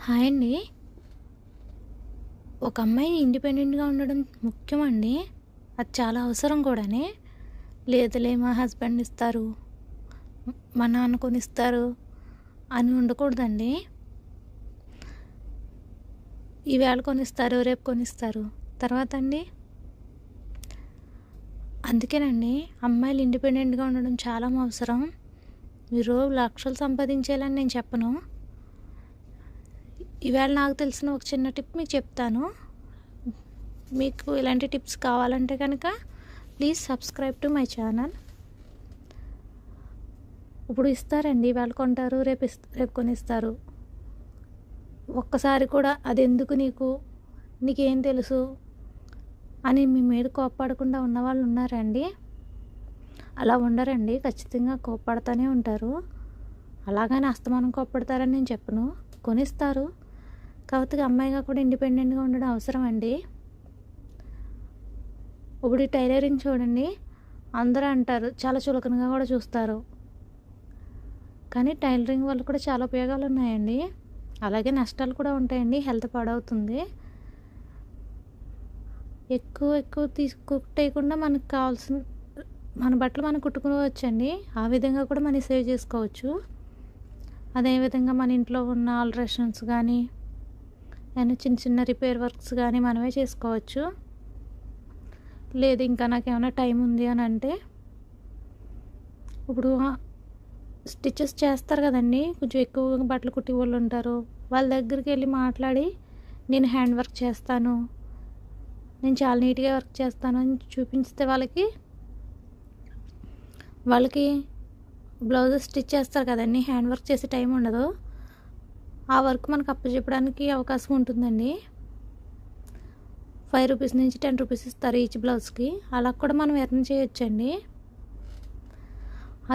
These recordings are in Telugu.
హాయ్ అండి. ఒక అమ్మాయి ఇండిపెండెంట్‌గా ఉండడం ముఖ్యమండి. అది చాలా అవసరం కూడానే. లేదులే మా హస్బెండ్ ఇస్తారు, మా నాన్న కొనిస్తారు అని ఉండకూడదండి. ఈవేళ కొనిస్తారు, రేపు కొనిస్తారు. తర్వాత అండి అందుకేనండి అమ్మాయిలు ఇండిపెండెంట్‌గా ఉండడం చాలా అవసరం. మీరు లక్షలు సంపాదించేయాలని నేను చెప్పను. ఈవేళ నాకు తెలిసిన ఒక చిన్న టిప్ మీకు చెప్తాను. మీకు ఇలాంటి టిప్స్ కావాలంటే కనుక please subscribe to my channel. ఇప్పుడు ఇస్తారండి, ఇవాళ కొంటారు, రేపు కొనిస్తారు. ఒక్కసారి కూడా అది ఎందుకు నీకేం తెలుసు అని మీ మీద కోప్పడకుండా ఉన్నవాళ్ళు ఉన్నారండి. అలా ఉండరండి, ఖచ్చితంగా కోప్పడతానే ఉంటారు. అలాగని అస్తమానం కోప్పడతారని నేను చెప్పను. కొనిస్తారు. కాకపోతే అమ్మాయిగా కూడా ఇండిపెండెంట్గా ఉండడం అవసరం అండి. ఇప్పుడు ఈ టైలరింగ్ చూడండి, అందరూ అంటారు చాలా చులకనగా కూడా చూస్తారు. కానీ టైలరింగ్ వల్ల కూడా చాలా ఉపయోగాలు ఉన్నాయండి. అలాగే నష్టాలు కూడా ఉంటాయండి. హెల్త్ పాడవుతుంది. ఎక్కువ కుట్టేయకుండా మనకు కావాల్సిన మన బట్టలు మనం కుట్టుకోవచ్చండి. ఆ విధంగా కూడా మనీ సేవ్ చేసుకోవచ్చు. అదేవిధంగా మన ఇంట్లో ఉన్న ఆల్ట్రేషన్స్ కానీ ఏమైనా చిన్న చిన్న రిపేర్ వర్క్స్ కానీ మనమే చేసుకోవచ్చు. లేదు ఇంకా నాకేమైనా టైం ఉంది అని అంటే ఇప్పుడు స్టిచెస్ చేస్తారు కదండి, కొంచెం ఎక్కువగా బట్టలు కుట్టి వాళ్ళు ఉంటారు. వాళ్ళ దగ్గరికి వెళ్ళి మాట్లాడి నేను హ్యాండ్ వర్క్ చేస్తాను, నేను చాలా నీట్గా వర్క్ చేస్తాను అని చూపిస్తే వాళ్ళకి బ్లౌజెస్ స్టిచ్ చేస్తారు కదండి, హ్యాండ్ వర్క్ చేసే టైం ఉండదు. ఆ వర్క్ మనకు అప్పచెప్పడానికి అవకాశం ఉంటుందండి. 5 రూపీస్ నుంచి 10 రూపీస్ ఇస్తారు ఈచ్ బ్లౌజ్కి. అలా కూడా మనం ఎర్న్ చేయొచ్చండి.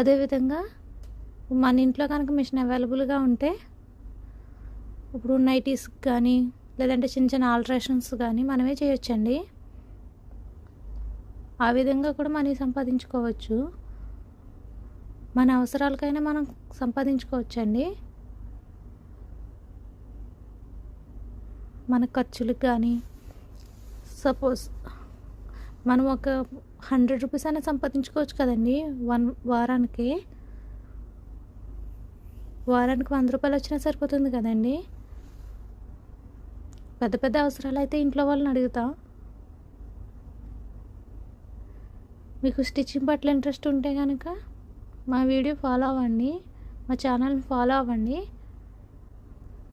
అదేవిధంగా మన ఇంట్లో కనుక మిషన్ అవైలబుల్గా ఉంటే ఇప్పుడు నైటీస్ కానీ లేదంటే చిన్న చిన్న ఆల్ట్రేషన్స్ కానీ మనమే చేయొచ్చండి. ఆ విధంగా కూడా మనీ సంపాదించుకోవచ్చు. మన అవసరాలకైనా మనం సంపాదించుకోవచ్చండి. మన ఖర్చులకు కానీ సపోజ్ మనం ఒక 100 రూపీస్ అయినా సంపాదించుకోవచ్చు కదండి. వారానికి 100 రూపాయలు వచ్చినా సరిపోతుంది కదండి. పెద్ద పెద్ద అవసరాలు అయితే ఇంట్లో వాళ్ళని అడుగుతాం. మీకు స్టిచ్చింగ్ పట్ల ఇంట్రెస్ట్ ఉంటే కనుక మా వీడియో ఫాలో అవ్వండి, మా ఛానల్ని ఫాలో అవ్వండి.